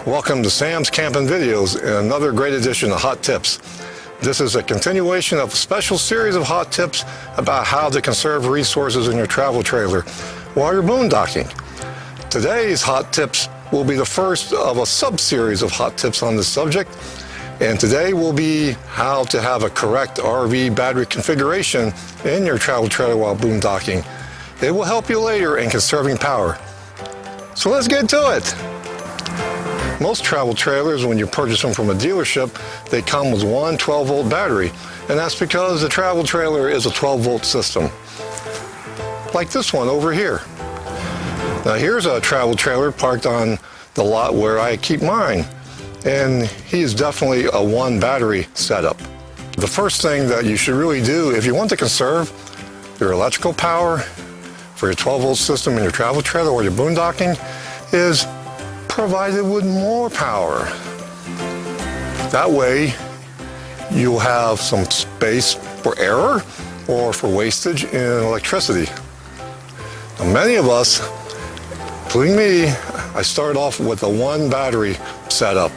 Welcome to Sam's Camping Videos and another great edition of Hot Tips. This is a continuation of a special series of hot tips about how to conserve resources in your travel trailer while you're boondocking. Today's hot tips will be the first of a sub-series of hot tips on this subject, and today will be how to have a correct RV battery configuration in your travel trailer while boondocking. It will help you later in conserving power. So let's get to it. Most travel trailers, when you purchase them from a dealership, they come with one 12-volt battery, and that's because the travel trailer is a 12-volt system. Like this one over here. Now here's a travel trailer parked on the lot where I keep mine, and he's definitely a one battery setup. The first thing that you should really do if you want to conserve your electrical power for your 12-volt system in your travel trailer while you're boondocking is provide it with more power. That way you'll have some space for error or for wastage in electricity. Now, many of us, including me, I started off with a one battery setup,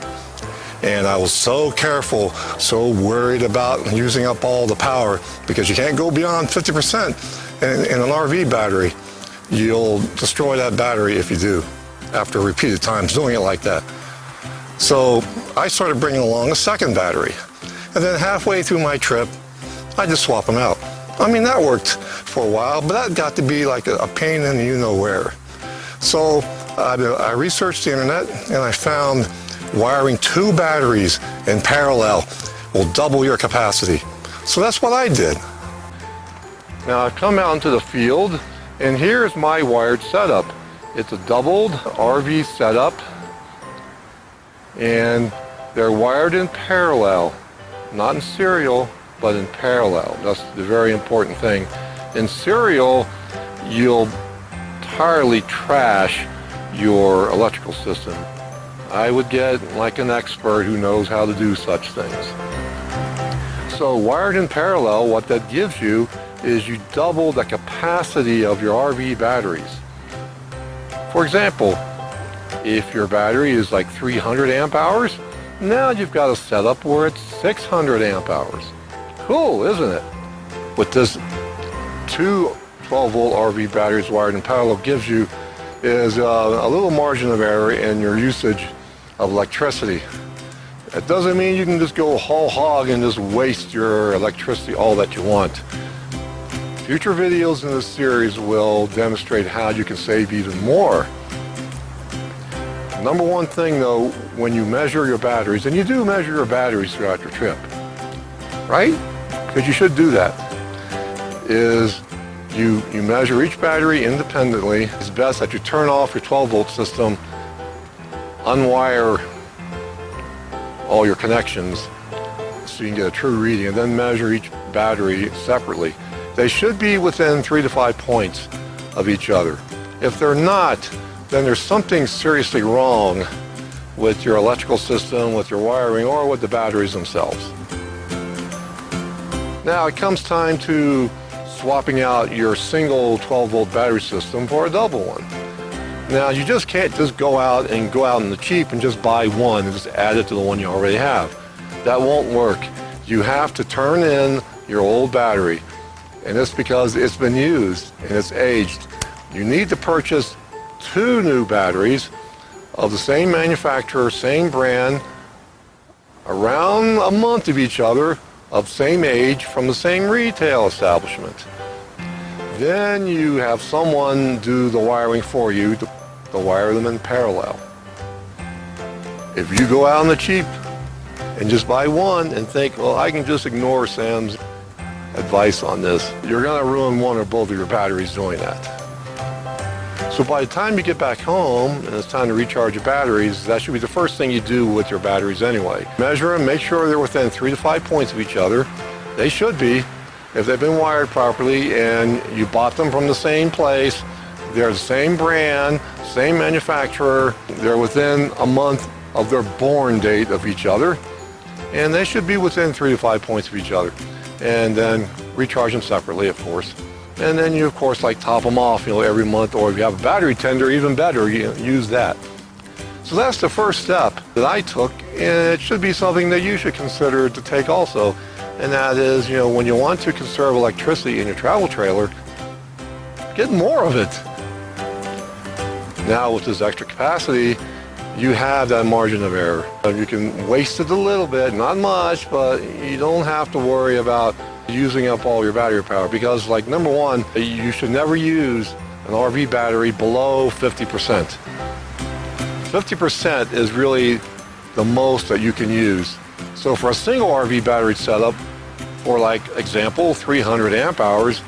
and I was so careful, so worried about using up all the power, because you can't go beyond 50% in an RV battery. You'll destroy that battery if you do, after repeated times doing it like that. So I started bringing along a second battery, and then halfway through my trip I just swap them out. I mean, that worked for a while, but that got to be like a pain in the you-know-where. So I researched the internet, and I found wiring two batteries in parallel will double your capacity. So that's what I did. Now I've come out into the field, and here's my wired setup. It's a doubled RV setup, and they're wired in parallel, not in serial, but in parallel. That's the very important thing. In serial, you'll entirely trash your electrical system. I would get like an expert who knows how to do such things. So wired in parallel, what that gives you is you double the capacity of your RV batteries. For example, if your battery is like 300 amp hours, now you've got a setup where it's 600 amp hours. Cool, isn't it? What this two 12-volt RV batteries wired in parallel gives you is a little margin of error in your usage of electricity. It doesn't mean you can just go whole hog and just waste your electricity all that you want. Future videos in this series will demonstrate how you can save even more. Number one thing though, when you measure your batteries, and you do measure your batteries throughout your trip, right? Because you should do that, is you measure each battery independently. It's best that you turn off your 12-volt system, unwire all your connections so you can get a true reading, and then measure each battery separately. They should be within 3 to 5 points of each other. If they're not, then there's something seriously wrong with your electrical system, with your wiring, or with the batteries themselves. Now it comes time to swapping out your single 12-volt battery system for a double one. Now you just can't just go out in the cheap and just buy one and just add it to the one you already have. That won't work. You have to turn in your old battery. And it's because it's been used and it's aged. You need to purchase two new batteries of the same manufacturer, same brand, around a month of each other, of same age, from the same retail establishment. Then you have someone do the wiring for you to wire them in parallel. If you go out on the cheap and just buy one and think, well, I can just ignore Sam's advice on this, you're going to ruin one or both of your batteries doing that. So by the time you get back home and it's time to recharge your batteries, that should be the first thing you do with your batteries anyway. Measure them, make sure they're within 3 to 5 points of each other. They should be, if they've been wired properly and you bought them from the same place, they're the same brand, same manufacturer, they're within a month of their born date of each other, and they should be within 3 to 5 points of each other. And then recharge them separately, of course. And then you, of course, like top them off, every month, or if you have a battery tender, even better, use that. So that's the first step that I took, and it should be something that you should consider to take also. And that is, when you want to conserve electricity in your travel trailer, get more of it. Now with this extra capacity, you have that margin of error. You can waste it a little bit, not much, but you don't have to worry about using up all your battery power, because number one, you should never use an RV battery below 50%. 50% is really the most that you can use. So for a single RV battery setup, for example, 300 amp hours,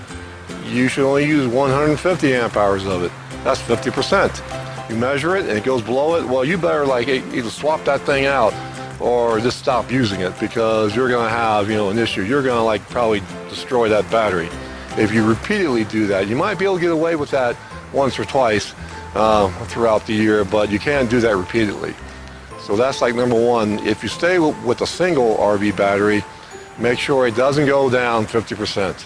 you should only use 150 amp hours of it. That's 50%. You measure it and it goes below it, well, you better either swap that thing out or just stop using it, because you're gonna have, an issue. You're gonna probably destroy that battery. If you repeatedly do that, you might be able to get away with that once or twice throughout the year, but you can't do that repeatedly. So that's number one. If you stay with a single RV battery, make sure it doesn't go down 50%.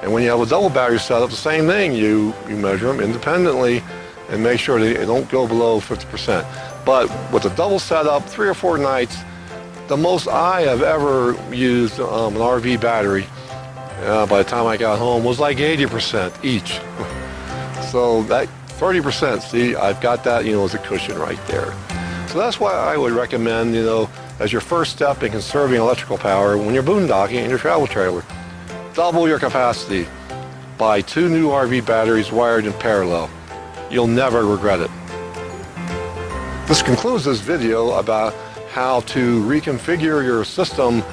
And when you have a double battery setup, the same thing. You measure them independently and make sure they don't go below 50%. But with a double setup, 3 or 4 nights, the most I have ever used an RV battery by the time I got home was 80% each. So that 30%, see, I've got that, as a cushion right there. So that's why I would recommend, as your first step in conserving electrical power when you're boondocking in your travel trailer, double your capacity. Buy 2 new RV batteries wired in parallel. You'll never regret it. This concludes this video about how to reconfigure your system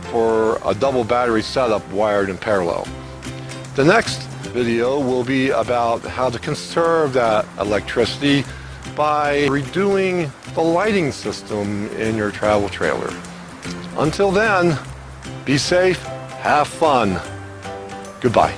for a double battery setup wired in parallel. The next video will be about how to conserve that electricity by redoing the lighting system in your travel trailer. Until then, be safe, have fun. Goodbye.